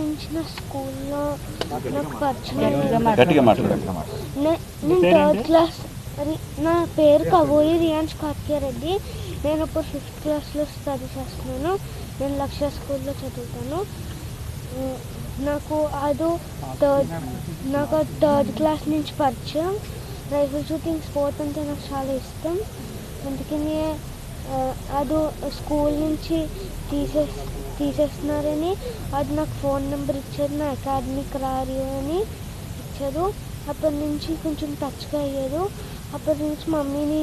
నుంచి నా స్కూల్లో నాకు పరిచయం. నేను 3rd క్లాస్. నా పేరు కవోయి రియాన్స్ కార్తియారెడ్డి. నేను ఇప్పుడు 5th క్లాస్లో స్టడీ చేస్తున్నాను. నేను లక్ష్య స్కూల్లో చదువుతాను. నాకు 3rd క్లాస్ నుంచి పరిచయం. రైఫిల్ షూటింగ్ స్పోర్ట్ అంటే నాకు చాలా ఇష్టం. అందుకని అది స్కూల్ నుంచి తీసేస్తున్నారని అది నాకు ఫోన్ నెంబర్ ఇచ్చారు. నా అకాడమిక్ రారియో అని ఇచ్చారు. అప్పటి నుంచి కొంచెం టచ్గా అయ్యారు. అప్పటి నుంచి మమ్మీని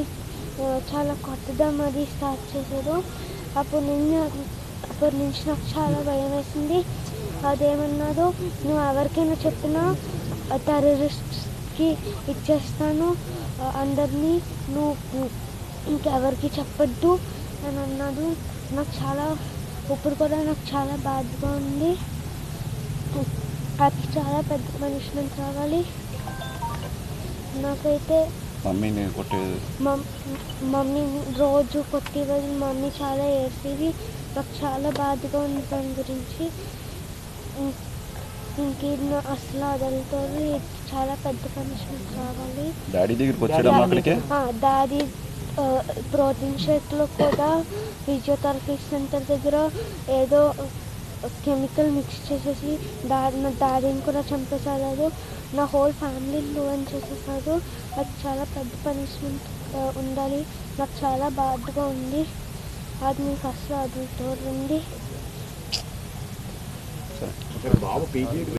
చాలా కొత్తగా అది స్టార్ట్ చేశారు. అప్పటి నుంచి నాకు చాలా భయం వేసింది. అదేమన్నాదో, నువ్వు ఎవరికైనా చెప్పినా టెర్రరిస్ట్కి ఇచ్చేస్తాను, అందరినీ నువ్వు ఇంకెవరికి చెప్పద్దు అని అన్నాడు. నాకు చాలా ఇప్పుడు కూడా నాకు చాలా బాధగా ఉంది. అది చాలా పెద్ద పనిష్మెంట్ రావాలి. నాకైతే మమ్మీ రోజు కొట్టేవారు. మమ్మీ చాలా ఏడ్చేది. నాకు చాలా బాధగా ఉంది దాని గురించి. ఇంకేదో అసలు వదులుతారు. చాలా పెద్ద పనిష్మెంట్ రావాలి. డాడీ ప్రోటీన్ షేక్లో కూడా ఫిజియోథెరపీ సెంటర్ దగ్గర ఏదో కెమికల్ మిక్స్ చేసేసి నా డాడీని కూడా చంపేశారు. నా హోల్ ఫ్యామిలీని రూయిన్ చేసేసారు. అది చాలా పెద్ద పనిష్మెంట్ ఉండాలి. నాకు చాలా బాధగా ఉంది. అది మీకు అసలు వదులుతారండి.